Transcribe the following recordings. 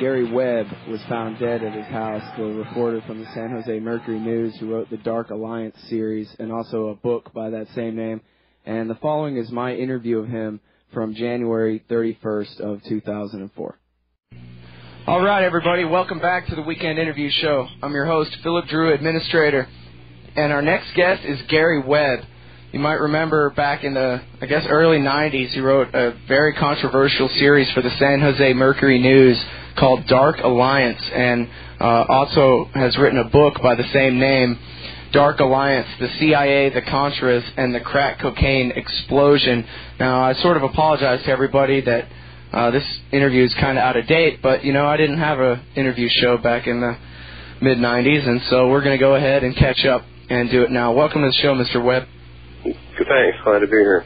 Gary Webb was found dead at his house, the reporter from the San Jose Mercury News who wrote the Dark Alliance series and also a book by that same name. And the following is my interview of him from January 31st of 2004. All right, everybody, welcome back to the Weekend Interview Show. I'm your host, Philip Drew, administrator, and our next guest is Gary Webb. You might remember back in the, early 90s, he wrote a very controversial series for the San Jose Mercury News called Dark Alliance, and also has written a book by the same name, Dark Alliance, the CIA, the Contras, and the crack cocaine explosion. Now, I sort of apologize to everybody that this interview is kind of out of date, but, I didn't have an interview show back in the mid-90s, and so we're going to go ahead and catch up and do it now. Welcome to the show, Mr. Webb. Thanks. Glad to be here.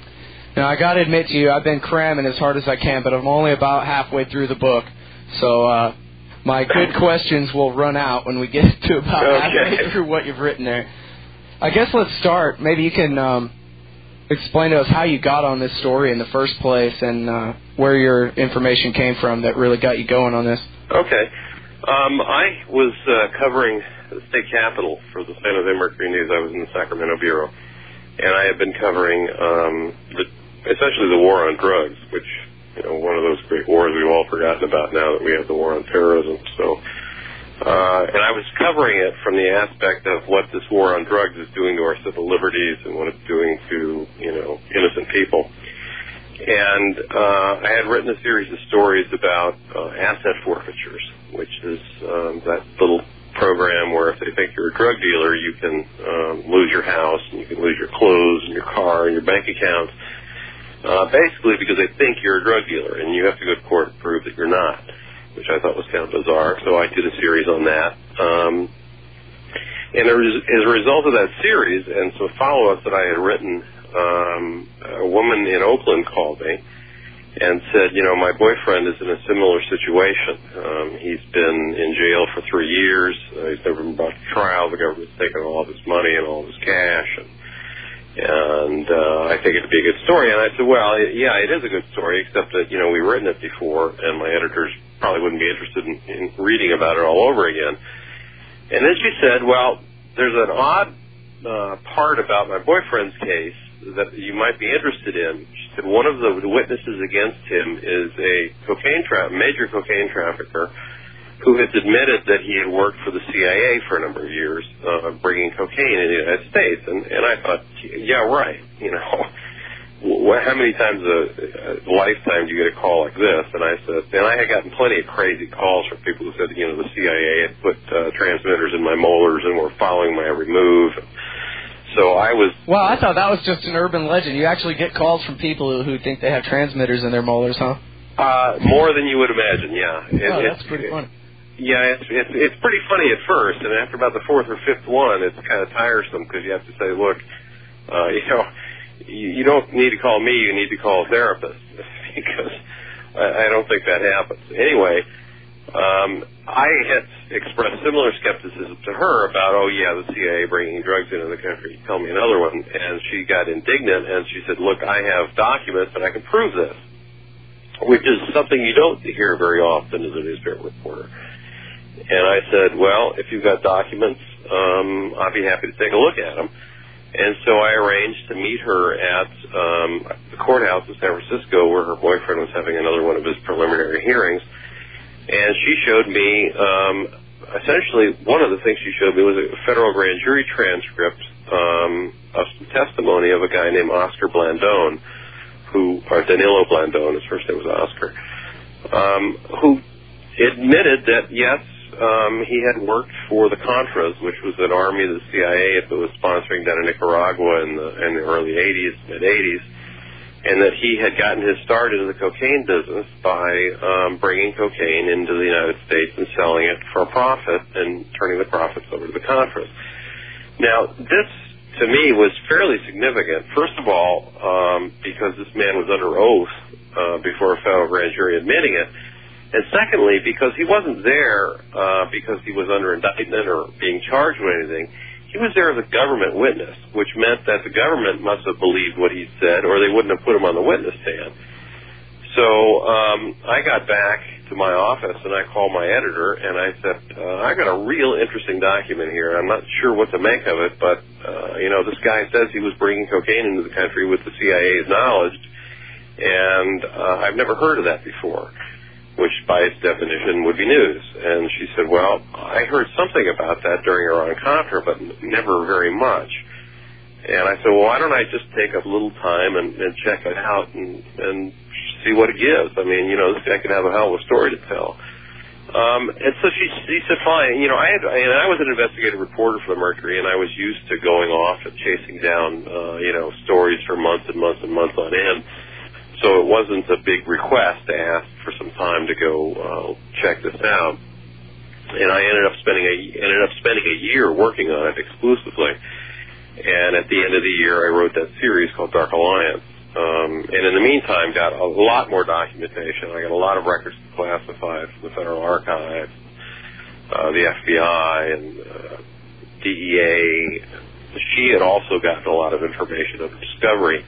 Now, I got to admit to you, I've been cramming as hard as I can, but I'm only about halfway through the book, so my good questions will run out when we get to about halfway through what you've written there. I guess let's start. Maybe you can explain to us how you got on this story in the first place and where your information came from that really got you going on this. Okay. I was covering the state capitol for the San Jose Mercury News. I was in the Sacramento Bureau. And I have been covering essentially the war on drugs, which, one of those great wars we've all forgotten about now that we have the war on terrorism. So, and I was covering it from the aspect of what this war on drugs is doing to our civil liberties and what it's doing to, innocent people. And I had written a series of stories about asset forfeitures, which is that little program where if they think you're a drug dealer, you can lose your house and you can lose your clothes and your car and your bank accounts, basically because they think you're a drug dealer and you have to go to court and prove that you're not, which I thought was kind of bizarre. So I did a series on that. And as a result of that series and some follow-ups that I had written, a woman in Oakland called me and said, my boyfriend is in a similar situation. He's been in jail for 3 years. He's never been brought to trial. The government's taken all of his money and all of his cash. And I think it'd be a good story. And I said, well, yeah, it is a good story, except that, we've written it before, and my editors probably wouldn't be interested in reading about it all over again. And then she said, well, there's an odd part about my boyfriend's case that you might be interested in. She said one of the witnesses against him is a major cocaine trafficker who has admitted that he had worked for the CIA for a number of years, bringing cocaine in the United States. And I thought, yeah, right. How many times a lifetime do you get a call like this? And I said, and I had gotten plenty of crazy calls from people who said, the CIA had put transmitters in my molars and were following my every move. So I was... Well, I thought that was just an urban legend. You actually get calls from people who think they have transmitters in their molars, huh? More than you would imagine, yeah. That's pretty funny. Yeah, it's pretty funny at first, and after about the fourth or fifth one, it's kind of tiresome because you have to say, look, you don't need to call me, you need to call a therapist, because I don't think that happens. Anyway, I had expressed similar skepticism to her about, the CIA bringing drugs into the country. Tell me another one. And she got indignant, and she said, look, I have documents, and I can prove this, which is something you don't hear very often as a newspaper reporter. And I said, well, if you've got documents, I'll be happy to take a look at them. And so I arranged to meet her at the courthouse in San Francisco where her boyfriend was having another one of his preliminary hearings. And she showed me, essentially, one of the things she showed me was a federal grand jury transcript of some testimony of a guy named Oscar Blandone, or Danilo Blandone, his first name was Oscar, who admitted that, yes, he had worked for the Contras, which was an army of the CIA that was sponsoring down in Nicaragua in the early 80s, mid-80s, and that he had gotten his start into the cocaine business by bringing cocaine into the United States and selling it for a profit and turning the profits over to the Contras. Now, this, to me, was fairly significant. First of all, because this man was under oath before a federal grand jury admitting it, and secondly, because he wasn't there because he was under indictment or being charged with anything. He was there as a government witness, which meant that the government must have believed what he said, or they wouldn't have put him on the witness stand. So I got back to my office, and I called my editor, and I said, I got a real interesting document here. I'm not sure what to make of it, but, this guy says he was bringing cocaine into the country with the CIA's knowledge, and I've never heard of that before, which by its definition would be news. And she said, well, I heard something about that during our encounter, but never very much. And I said, well, why don't I just take a little time and check it out and see what it gives? I mean, this guy could have a hell of a story to tell. And so she said, fine. I was an investigative reporter for the Mercury, and I was used to going off and chasing down, stories for months and months and months on end. So it wasn't a big request to ask for some time to go check this out. And I ended up spending a year working on it exclusively. And at the end of the year, I wrote that series called Dark Alliance. And in the meantime, got a lot more documentation. I got a lot of records classified from the Federal Archives, the FBI, and DEA. She had also gotten a lot of information of Discovery.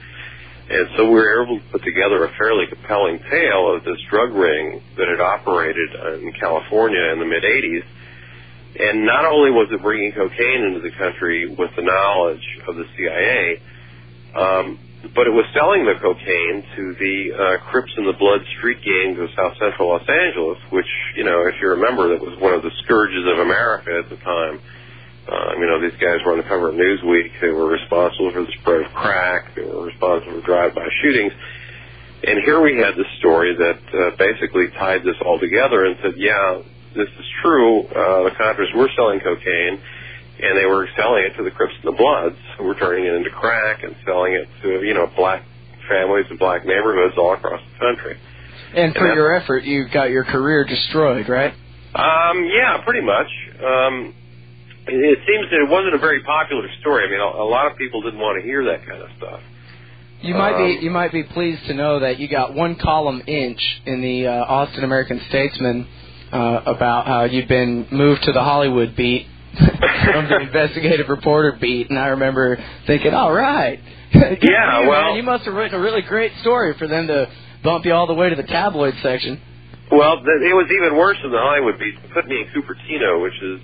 And so we were able to put together a fairly compelling tale of this drug ring that had operated in California in the mid-'80s. And not only was it bringing cocaine into the country with the knowledge of the CIA, but it was selling the cocaine to the Crips and the Blood street gangs of South Central Los Angeles, which, if you remember, that was one of the scourges of America at the time. These guys were on the cover of Newsweek. They were responsible for the spread of crack. They were responsible for drive-by shootings. And here we had this story that basically tied this all together and said, yeah, this is true. The Contras were selling cocaine, and they were selling it to the Crips and the Bloods, who were turning it into crack and selling it to, black families and black neighborhoods all across the country. And for your effort, you got your career destroyed, right? Yeah, pretty much. It seems that it wasn't a very popular story. I mean, a lot of people didn't want to hear that kind of stuff. You might be pleased to know that you got one column inch in the Austin American Statesman about how you'd been moved to the Hollywood beat from the investigative reporter beat, and I remember thinking, all right. Yeah, well, man, you must have written a really great story for them to bump you all the way to the tabloid section. Well, it was even worse than the Hollywood beat. It put me in Cupertino, which is,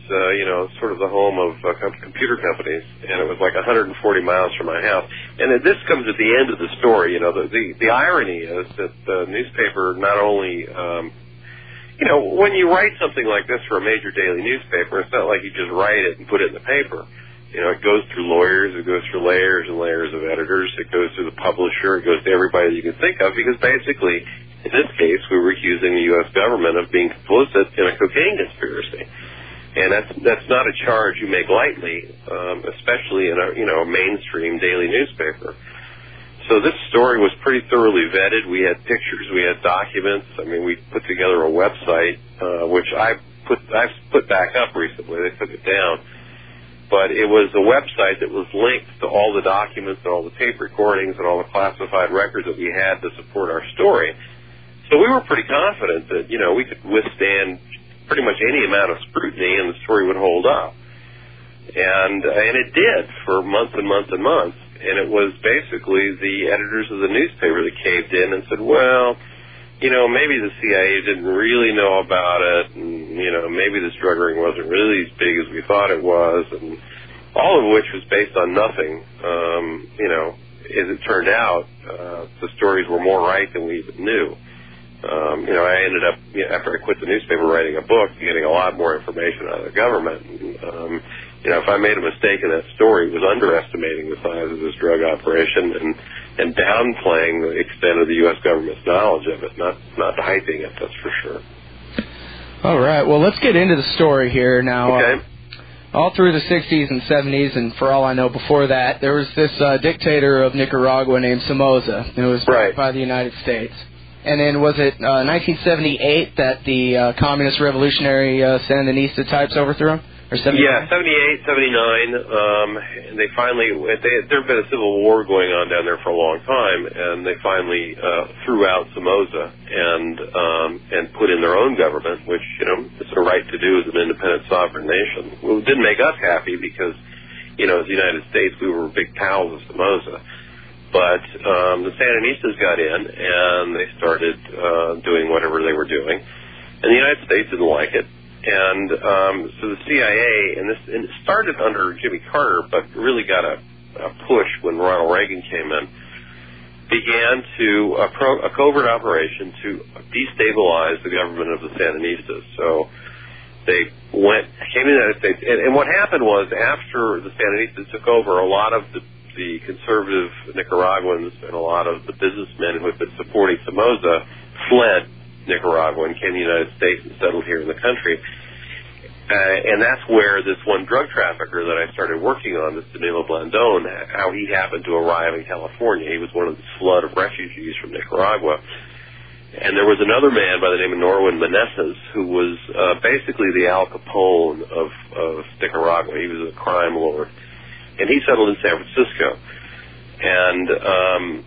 sort of the home of computer companies, and it was like 140 miles from my house. And this comes at the end of the story. The irony is that the newspaper not only, when you write something like this for a major daily newspaper, it's not like you just write it and put it in the paper. It goes through lawyers, it goes through layers and layers of editors, it goes through the publisher, it goes to everybody that you can think of, because basically, in this case, we were accusing the U.S. government of being complicit in a cocaine conspiracy. And that's not a charge you make lightly, especially in a mainstream daily newspaper. So this story was pretty thoroughly vetted. We had pictures, we had documents. I mean, we put together a website, which I've put back up recently. They took it down. But it was a website that was linked to all the documents and all the tape recordings and all the classified records that we had to support our story. So we were pretty confident that, we could withstand pretty much any amount of scrutiny and the story would hold up. And it did for months and months and months. And it was basically the editors of the newspaper that caved in and said, well, maybe the CIA didn't really know about it, and, maybe this drug ring wasn't really as big as we thought it was, and all of which was based on nothing. As it turned out, the stories were more right than we even knew. I ended up, after I quit the newspaper, writing a book, getting a lot more information out of the government. And, if I made a mistake in that story, it was underestimating the size of this drug operation and downplaying the extent of the U.S. government's knowledge of it, not hyping it, that's for sure. All right, well, let's get into the story here now. Okay. All through the 60s and 70s, and for all I know before that, there was this dictator of Nicaragua named Somoza, who was backed by the United States. And then was it 1978 that the communist revolutionary Sandinista types overthrew him? Or 79? Yeah, 78, 79. And they finally, there had been a civil war going on down there for a long time, and they finally threw out Somoza and put in their own government, which, it's a right to do as an independent sovereign nation. Well, it didn't make us happy because, as the United States, we were big pals of Somoza. But the Sandinistas got in, and they started doing whatever they were doing. And the United States didn't like it. And so the CIA, and it started under Jimmy Carter, but really got a push when Ronald Reagan came in, began to a covert operation to destabilize the government of the Sandinistas. So they came to the United States, and what happened was after the Sandinistas took over, a lot of the conservative Nicaraguans and a lot of the businessmen who had been supporting Somoza fled Nicaragua and came to the United States and settled here in the country. And that's where this one drug trafficker that I started working on, this Danilo Blandón, how he happened to arrive in California. He was one of this flood of refugees from Nicaragua. And there was another man by the name of Norwin Meneses who was basically the Al Capone of Nicaragua. He was a crime lord. And he settled in San Francisco. And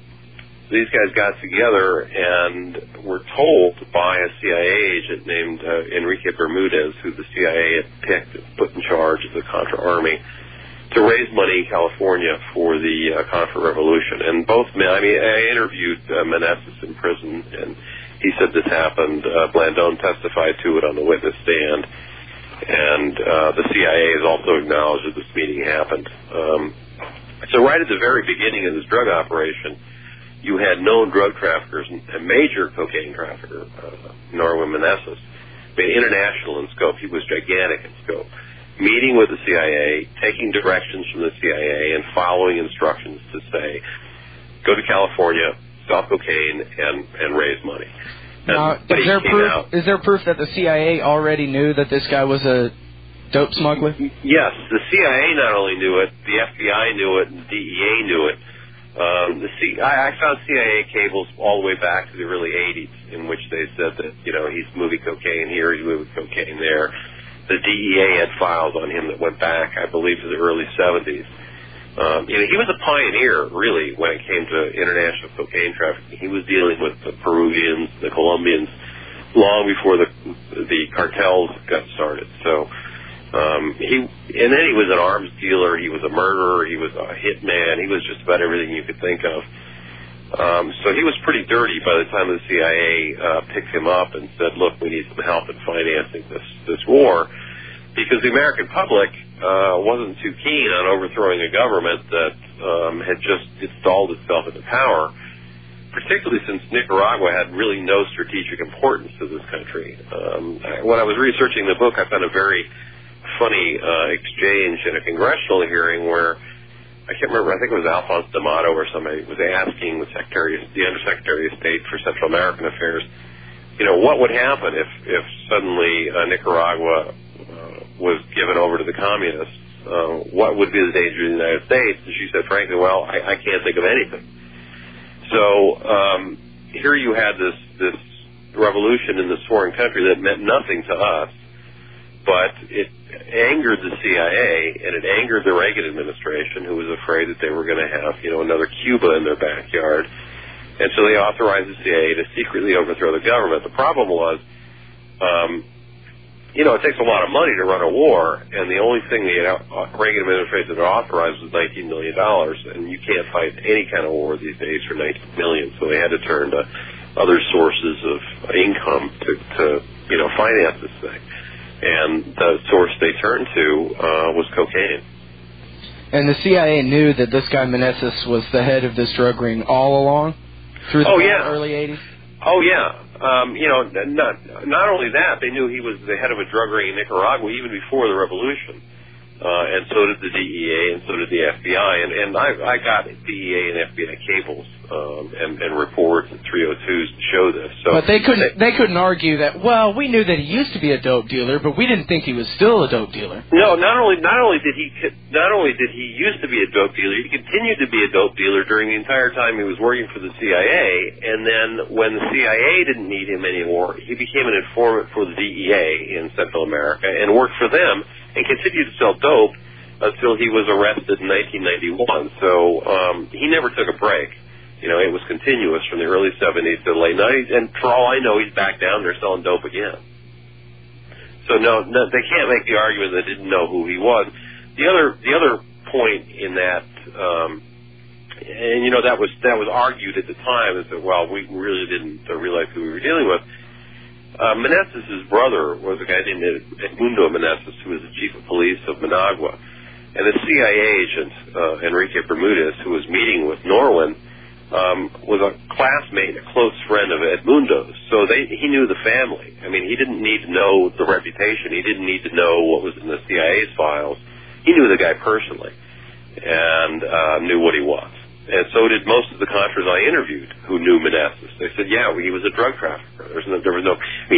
these guys got together and were told by a CIA agent named Enrique Bermudez, who the CIA had picked and put in charge of the Contra Army, to raise money in California for the Contra Revolution. And both men, I interviewed Meneses in prison, and he said this happened. Blandón testified to it on the witness stand. And the CIA has also acknowledged that this meeting happened. So right at the very beginning of this drug operation, you had known drug traffickers, a major cocaine trafficker, Norwin Meneses, international in scope. He was gigantic in scope, meeting with the CIA, taking directions from the CIA, and following instructions to say, go to California, sell cocaine, and raise money. Is there proof that the CIA already knew that this guy was a dope smuggler? Yes, the CIA not only knew it, the FBI knew it, and the DEA knew it. I found CIA cables all the way back to the early 80s in which they said that, he's moving cocaine here, he's moving cocaine there. The DEA had files on him that went back, I believe, to the early 70s. He was a pioneer, really, when it came to international cocaine trafficking. He was dealing with the Peruvians, the Colombians, long before the cartels got started. So, and then he was an arms dealer, he was a murderer, he was a hitman, he was just about everything you could think of. So he was pretty dirty by the time the CIA picked him up and said, look, we need some help in financing this war, because the American public wasn't too keen on overthrowing a government that had just installed itself into power, particularly since Nicaragua had really no strategic importance to this country. When I was researching the book, I found a very funny exchange in a congressional hearing where, I can't remember, I think it was Alphonse D'Amato or somebody was asking the Undersecretary of State for Central American Affairs, what would happen if suddenly Nicaragua was given over to the communists? What would be the danger to the United States? And she said, frankly, well, I can't think of anything. So here you had this revolution in this foreign country that meant nothing to us, but it angered the CIA and it angered the Reagan administration, who was afraid that they were going to have, another Cuba in their backyard. And so they authorized the CIA to secretly overthrow the government. The problem was, it takes a lot of money to run a war, and the only thing the Reagan administration had authorized was $19 million, and you can't fight any kind of war these days for $19 million, so they had to turn to other sources of income to finance this thing. And the source they turned to was cocaine. And the CIA knew that this guy Meneses was the head of this drug ring all along? Through the early 80s? Oh, yeah. Not only that, they knew he was the head of a drug ring in Nicaragua even before the revolution. And so did the DEA, and so did the FBI. And I got DEA and FBI cables and reports and 302s to show this. So but they couldn't argue that, well, we knew that he used to be a dope dealer, but we didn't think he was still a dope dealer. No, not only did he used to be a dope dealer, he continued to be a dope dealer during the entire time he was working for the CIA. And then when the CIA didn't need him anymore, he became an informant for the DEA in Central America and worked for them and continued to sell dope until he was arrested in 1991. So he never took a break. It was continuous from the early 70s to the late 90s, and for all I know, he's back down there selling dope again. So no, they can't make the argument that they didn't know who he was. The other point in that And, you know, that was argued at the time, that, well, we really didn't realize who we were dealing with. Meneses' brother was a guy named Edmundo Meneses, who was the chief of police of Managua. And the CIA agent, Enrique Bermudez, who was meeting with Norwin, was a classmate, a close friend of Edmundo's. So he knew the family. I mean, he didn't need to know the reputation. He didn't need to know what was in the CIA's files. He knew the guy personally and knew what he was. And so did most of the Contras I interviewed who knew Meneses. They said, yeah, he was a drug trafficker. There was no. I mean,